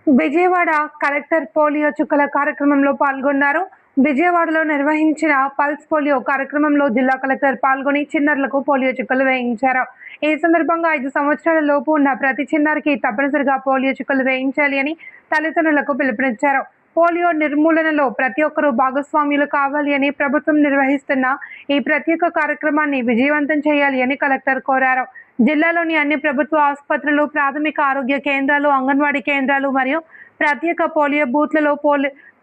Vijayawada collector polio చుక్కల కార్యక్రమంలో పాల్గొన్నారు. విజయవాడలో నిర్వహించిన పల్స్ పోలియో కార్యక్రమంలో జిల్లా కలెక్టర్ పాల్గొని చిన్నారులకు పోలియో చుక్కలు వేయించారు. ఈ సందర్భంగా 5 సంవత్సరాల లోపు ఉన్న ప్రతి చిన్నారికి తప్పనిసరిగా పోలియో చుక్కలు వేయించాలి అని తల్లిదండ్రులకు పిలుపునిచ్చారు. పోలియో నిర్మూలనలో ప్రతి ఒక్కరూ భాగస్వాములు కావాలి అని, ప్రభుత్వం నిర్వహిస్తున్న ఈ ప్రత్యేక కార్యక్రమాన్ని విజయవంతం చేయాలి అని కలెక్టర్ కోరారు. జిల్లాలోని అన్ని ప్రభుత్వ ఆసుపత్రులు, ప్రాథమిక ఆరోగ్య కేంద్రాలు, అంగన్వాడీ కేంద్రాలు మరియు ప్రత్యేక పోలియో బూత్లలో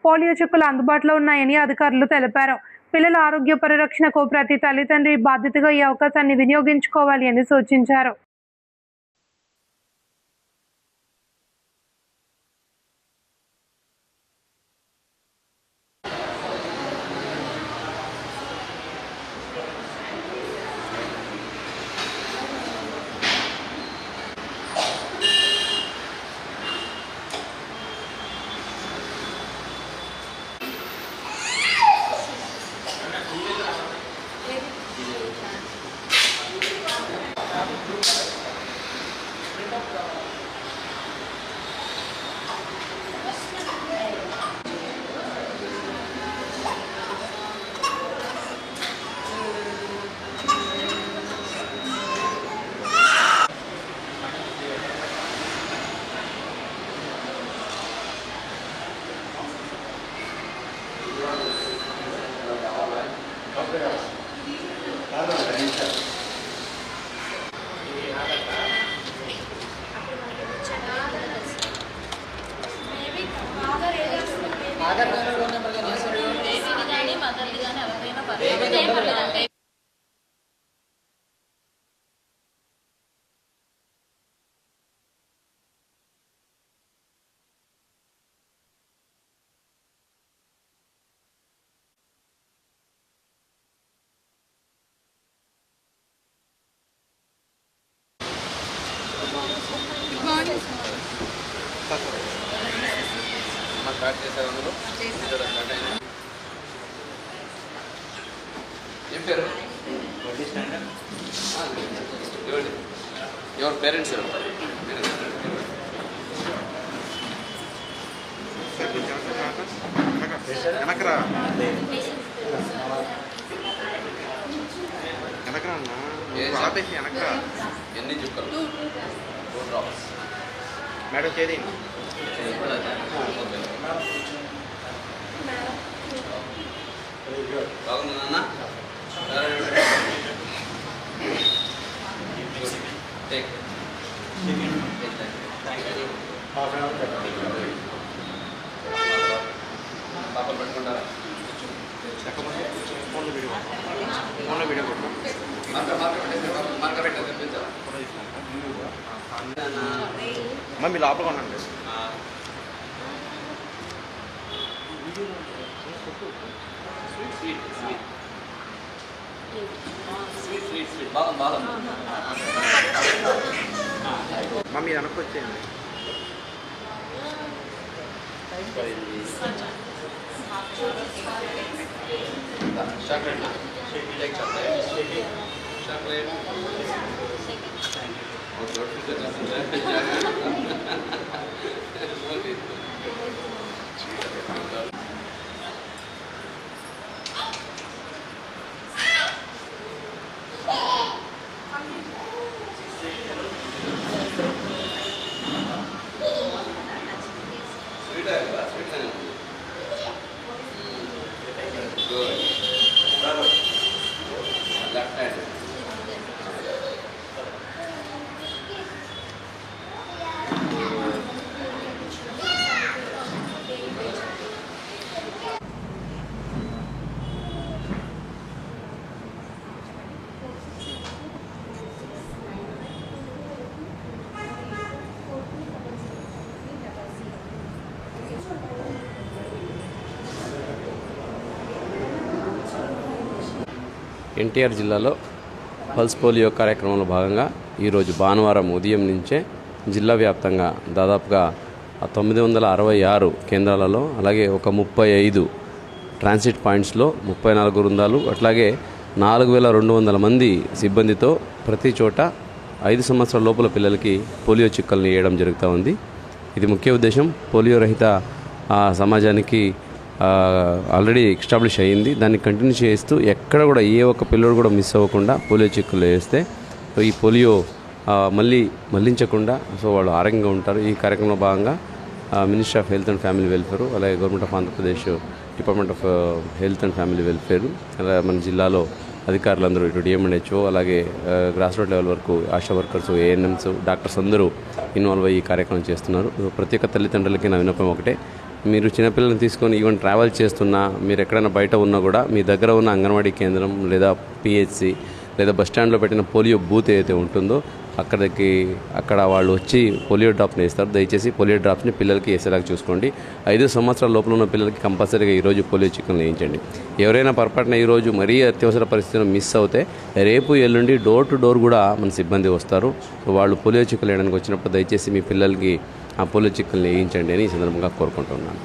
పోలియో చుక్కలు అందుబాటులో ఉన్నాయని అధికారులు తెలిపారు. పిల్లల ఆరోగ్య పరిరక్షణకు ప్రతి తల్లిదండ్రి బాధ్యతగా ఈ అవకాశాన్ని వినియోగించుకోవాలి అని సూచించారు. Your parents are ఎన్ని చుక్కలు 2 drops మేడం చేది బాగుంది నాన్న పాపలు పెట్టుకుంటారా వీడియో మార్క పెట్టేది తెప్పించారా మమ్మీ లోపల కొనండి బాగుంది మమ్మీ వెనక్కి వచ్చేయండి. Chocolate chocolate left hand. NTR జిల్లాలో పల్స్ పోలియో కార్యక్రమంలో భాగంగా ఈరోజు భానువారం ఉదయం నుంచే జిల్లా వ్యాప్తంగా దాదాపుగా 966 కేంద్రాలలో, అలాగే ఒక 35 ట్రాన్సిట్ పాయింట్స్లో 34 బృందాలు, అట్లాగే 4200 మంది సిబ్బందితో ప్రతి చోట 5 సంవత్సరాల లోపల పిల్లలకి పోలియో చుక్కల్ని వేయడం జరుగుతూ ఉంది. ఇది ముఖ్య ఉద్దేశం. పోలియో రహిత సమాజానికి ఆల్రెడీ ఎస్టాబ్లిష్ అయ్యింది. దాన్ని కంటిన్యూ చేస్తూ ఎక్కడ కూడా ఏ ఒక్క పిల్లడు కూడా మిస్ అవ్వకుండా పోలియో చుక్కలు వేస్తే ఈ పోలియో మళ్ళించకుండా సో వాళ్ళు ఆరోగ్యంగా ఉంటారు. ఈ కార్యక్రమంలో భాగంగా ministry of health and family welfare, అలాగే government of Andhra Pradesh department of health and family welfare, అలాగే మన జిల్లాలో అధికారులందరూ ఇటు డిఎంఎన్హెచ్ఓ, అలాగే గ్రాస్ రూట్ లెవెల్ వరకు ఆశా వర్కర్స్, ఏఎన్ఎంస్, డాక్టర్స్ అందరూ ఇన్వాల్వ్ అయ్యి ఈ కార్యక్రమం చేస్తున్నారు. ప్రతి ఒక్క తల్లిదండ్రులకి నా విన్నపం ఒకటే, మీరు చిన్నపిల్లల్ని తీసుకొని ఈవెన్ ట్రావెల్ చేస్తున్నా, మీరు ఎక్కడైనా బయట ఉన్నా కూడా మీ దగ్గర ఉన్న అంగన్వాడీ కేంద్రం లేదా పిహెచ్సి లేదా బస్ స్టాండ్లో పెట్టిన పోలియో బూత్ ఏదైతే ఉంటుందో అక్కడ వాళ్ళు వచ్చి పోలియో డ్రాప్ని వేస్తారు. దయచేసి పోలియో డ్రాప్స్ని పిల్లలకి వేసేలాగా చూసుకోండి. 5 సంవత్సరాల లోపల ఉన్న పిల్లలకి కంపల్సరీగా ఈరోజు పోలియో చుక్కలు వేయించండి. ఎవరైనా పొరపాటున ఈరోజు మరీ అత్యవసర పరిస్థితుల్లో మిస్ అవుతే రేపు ఎల్లుండి డోర్ టు డోర్ కూడా మన సిబ్బంది వస్తారు. వాళ్ళు పోలియో చుక్కలు వేయడానికి వచ్చినప్పుడు దయచేసి మీ పిల్లలకి ఆ పోలియో చుక్కల్ని వేయించండి అని ఈ సందర్భంగా కోరుకుంటున్నాను.